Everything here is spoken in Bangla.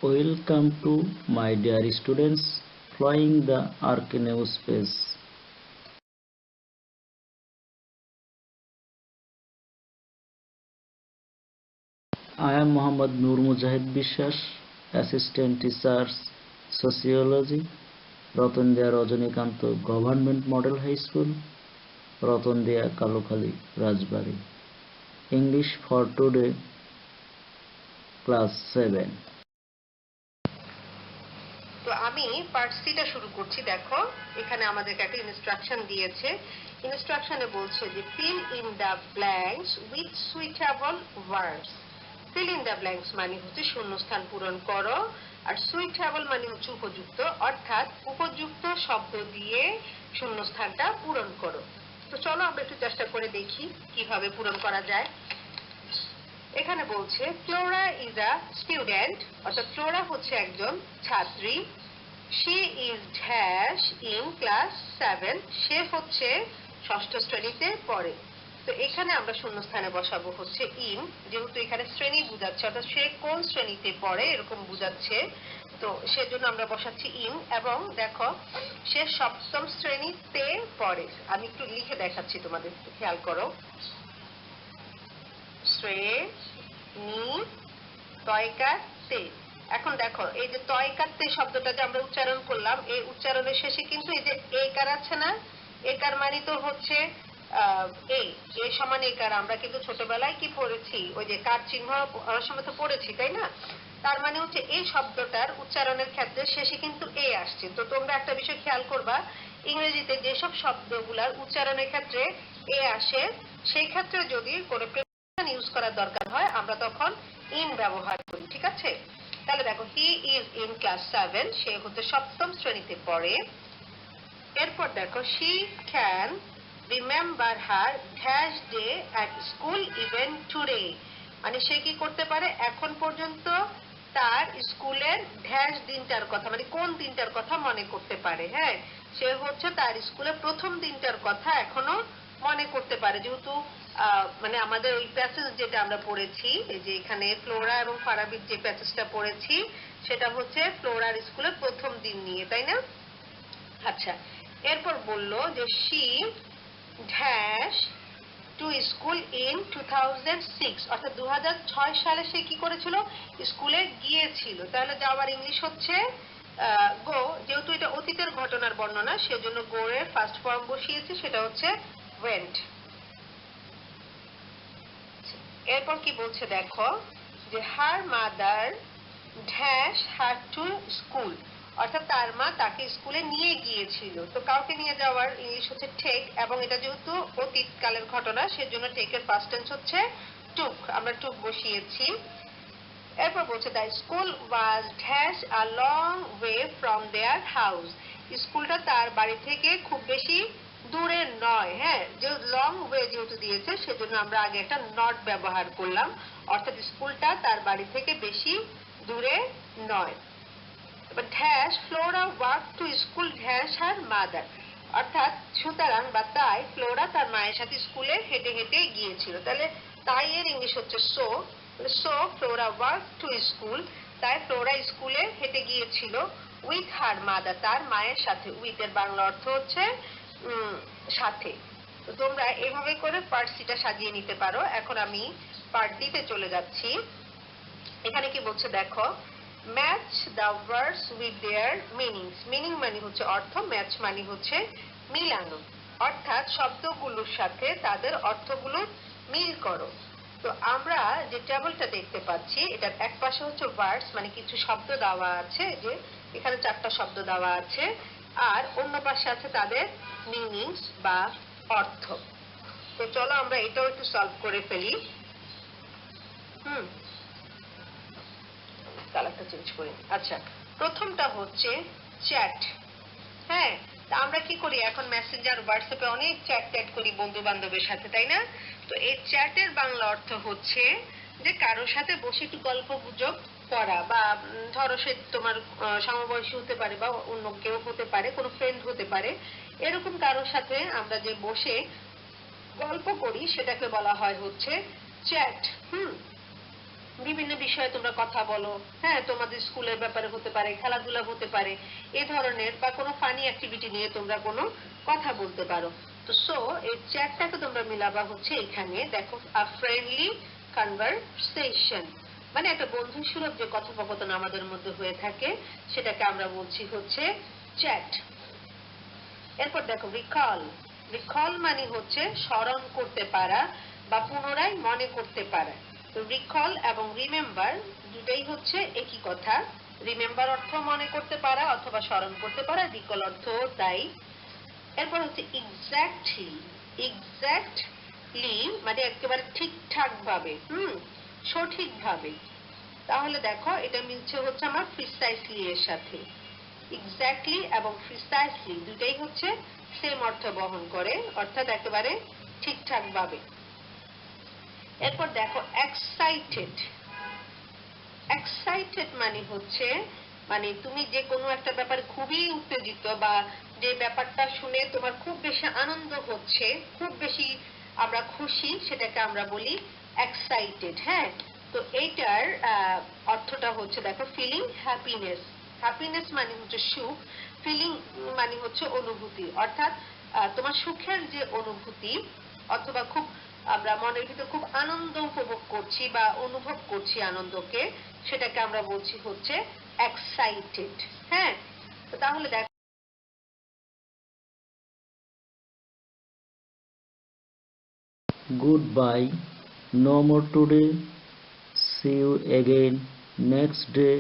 Welcome to my dear students flying the Arcane space. I am Mohammad Noor Mujahid Bishwas, Assistant Teacher Sociology, Ratondia Rajanikanto Government Model High School, Ratondia Kalokhali, Rajbari. English for today, Class 7. তো আমি পার্ট সিটা শুরু করছি। দেখো এখানে আমাদেরকে একটা ইনস্ট্রাকশন দিয়েছে। ইনস্ট্রাকশনে বলছে যে fill in the blanks with suitable words. Fill in the blanks মানে হচ্ছে শূন্যস্থান পূরণ করো, আর সুইটেবল মানে হচ্ছে উপযুক্ত, অর্থাৎ উপযুক্ত শব্দ দিয়ে শূন্যস্থানটা পূরণ করো। তো চলো আমরা একটু চেষ্টা করে দেখি কিভাবে পূরণ করা যায়। এখানে বলছে ফ্লোরা ইজ আ স্টুডেন্ট, অর্থাৎ ফ্লোরা হচ্ছে একজন ছাত্রী। She is dash in class 7, সে হচ্ছে ষষ্ঠ শ্রেণীতে পড়ে। তো এখানে আমরা শূন্যস্থানে বসাবো হচ্ছে ইন, যেহেতু এখানে শ্রেণী বোঝাচ্ছে, অর্থাৎ সে কোন শ্রেণীতে পড়ে এরকম বোঝাচ্ছে, তো সেজন্য আমরা বসাচ্ছি ইন। এবং দেখো সে সপ্তম শ্রেণীতে পড়ে। আমি একটু লিখে দেখাচ্ছি তোমাদের, খেয়াল করো। তয়কাতে। এখন দেখো এই যে তয়কাতে শব্দটা যে আমরা উচ্চারণ করলাম, এই উচ্চারণের শেষে কিন্তু এই যে একার আছে না, একার মানে তো হচ্ছে এ সমান একার। আমরা কিন্তু ছোটবেলায় কি পড়েছি, ওই যে কার চিহ্ন অনেক সময় তো পড়েছি, তাই না? তার মানে হচ্ছে এই শব্দটার উচ্চারণের ক্ষেত্রে শেষে কিন্তু এ আসছে। তো তোমরা একটা বিষয় খেয়াল করবা, ইংরেজিতে যেসব শব্দগুলার উচ্চারণের ক্ষেত্রে এ আসে, সেই ক্ষেত্রে যদি কোনো ইউজ করার দরকার হয় আমরা তখন ইন ব্যবহার করি, ঠিক আছে? তাহলে দেখো হি ইজ ইন ক্লাস 7, সে হচ্ছে সপ্তম শ্রেণীতে পড়ে। এরপর দেখো she can remember her dash day at school even today, মানে সে কি করতে পারে এখন পর্যন্ত তার স্কুলের ড্যাশ দিনটার কথা, মানে কোন দিনটার কথা মনে করতে পারে। হ্যাঁ, সে হচ্ছে তার স্কুলের প্রথম দিনটার কথা এখনো মনে করতে পারে, যেহেতু মানে আমাদের ওই প্যাসেজ যেটা আমরা পড়েছি, এই যে এখানে ফ্লোরা এবং ফারাবির যে প্যাসেজটা পড়েছি, সেটা হচ্ছে ফ্লোরার স্কুলের প্রথম দিন নিয়ে, তাই না? আচ্ছা, এরপর বলল যে she dash to school in 2006, অর্থাৎ 2006 সালে সে কি করেছিল, স্কুলে গিয়েছিল। তাহলে যাওয়ার ইংলিশ হচ্ছে গো। যেহেতু এটা অতীতের ঘটনার বর্ণনা, সেজন্য গো এর ফার্স্ট ফর্ম বসিয়েছি, সেটা হচ্ছে ওয়েন্ট। এরপর কি বলছে দেখো, যে her mother dash her to school, অর্থাৎ তার মা তাকে স্কুলে নিয়ে গিয়েছিল। তো কাউকে নিয়ে যাওয়ার ইংলিশ হচ্ছে টেক, এবং এটা যেহেতু অতীতকালের ঘটনা, সেজন্য টেকের ফার্স্ট টেন্স হচ্ছে টুক, আমরা টুক বসিয়েছি। এরপর বলছে the school was dash a long way from their house, স্কুলটা তার বাড়ি থেকে খুব বেশি দূরে নয়। হ্যাঁ, যে লং ওয়ে যেহেতু দিয়েছে, সেজন্য আমরা আগে একটা নট ব্যবহার করলাম, অর্থাৎ স্কুলটা তার বাড়ি থেকে বেশি দূরে নয়। এবার dash Flora walk to school dash her mother, অর্থাৎ সুতরাং বা তাই ফ্লোরা তার মায়ের সাথে স্কুলে হেঁটে হেঁটে গিয়েছিল। তাহলে তাই এর ইংলিশ হচ্ছে so. So Flora walk to school, তাই ফ্লোরা স্কুলে হেঁটে গিয়েছিল উইথ হার মাদার, তার মায়ের সাথে। উইথ এর বাংলা অর্থ হচ্ছে সাথে। তো তোমরা এভাবে করে পার্ট সিটা সাজিয়ে নিতে পারো। এখন আমি পার্ট ডিতে চলে যাচ্ছি। এখানে কি বলছে দেখো, match the words with their meanings. Meaning মানে হচ্ছে অর্থ, ম্যাচ মানে হচ্ছে মিলানো, অর্থাৎ শব্দগুলোর সাথে তাদের অর্থগুলো মিল করো। তো আমরা যে টেবিলটা দেখতে পাচ্ছি, এটার এক পাশে হচ্ছে ওয়ার্ডস, মানে কিছু শব্দ দেওয়া আছে, যে এখানে 4টা শব্দ দেওয়া আছে, আর অন্য পাশে আছে তাদের মিনিংস বা অর্থ। তো চলো আমরা এটাও একটু সলভ করে ফেলি। কালারটা চেঞ্জ করি। আচ্ছা, প্রথমটা হচ্ছে চ্যাট। হ্যাঁ, তা আমরা কি করি এখন, মেসেঞ্জার হোয়াটসঅ্যাপে অনেক চ্যাট ট্যাট করি বন্ধু বান্ধবের সাথে, তাই না? তো এই চ্যাটের বাংলা অর্থ হচ্ছে যে কারোর সাথে বসে একটু গল্প গুজব করা, বা ধরো সে তোমার সমবয়সী হতে পারে, বা অন্য কেউ হতে পারে, কোনো ফ্রেন্ড হতে পারে, এরকম কারোর সাথে আমরা যে বসে গল্প করি সেটাকে বলা হয় হচ্ছে চ্যাট। বিভিন্ন বিষয়ে তোমরা কথা বলো, হ্যাঁ, তোমাদের স্কুলের ব্যাপারে হতে পারে, খেলাধুলা হতে পারে, এই ধরনের বা কোনো ফানি অ্যাক্টিভিটি নিয়ে তোমরা কোনো কথা বলতে পারো। তো সো এই চ্যাটটাকে তোমরা মিলাবা হচ্ছে এখানে, দেখো, আ ফ্রেন্ডলি কনভারসেশন, মানে একটা বন্ধুসুলভ যে কথোপকথন আমাদের মধ্যে হয়ে থাকে সেটাকে আমরা বলছি হচ্ছে চ্যাট। এরপর দেখো রিকল। রিকল মানে হচ্ছে স্মরণ করতে পারা বা পুনরায় মনে করতে পারা। তো রিকল এবং রিমেম্বার দুটাই হচ্ছে একই কথা। রিমেম্বার অর্থ মনে করতে পারা অথবা স্মরণ করতে পারা, রিকল অর্থ তাই। এরপর হচ্ছে এক্স্যাক্টলি। এক্স্যাক্টলি মানে একেবারে ঠিকঠাক ভাবে, সঠিকভাবে। তাহলে দেখো এটা মিলছে হচ্ছে আমার প্রিসাইসলি এর সাথে। এক্স্যাক্টলি এবং প্রিসাইসলি দুটাই হচ্ছে সেম অর্থ বহন করে, অর্থাৎ একেবারে ঠিকঠাক ভাবে। এরপর দেখো এক্সাইটেড। এক্সাইটেড মানে হচ্ছে, মানে তুমি যে কোনো একটা ব্যাপারে খুবই উত্তেজিত বা যে ব্যাপারটা শুনে তোমার খুব বেশি আনন্দ হচ্ছে, খুব বেশি আমরা খুশি, সেটাকে আমরা বলি এক্সাইটেড। হ্যাঁ, তো এইটার অর্থটা হচ্ছে দেখো ফিলিং হ্যাপিনেস। হ্যাপিনেস মানে হচ্ছে সুখ, ফিলিং মানে হচ্ছে অনুভূতি, অর্থাৎ তোমার সুখের যে অনুভূতি অথবা খুব আমরা মনের ভিতর খুব আনন্দ উপভোগ করছি বা অনুভব করছি আনন্দকে, সেটাকে আমরা বলছি হচ্ছে এক্সাইটেড। হ্যাঁ, তো তাহলে দেখো Goodbye. No more today. See you again next day.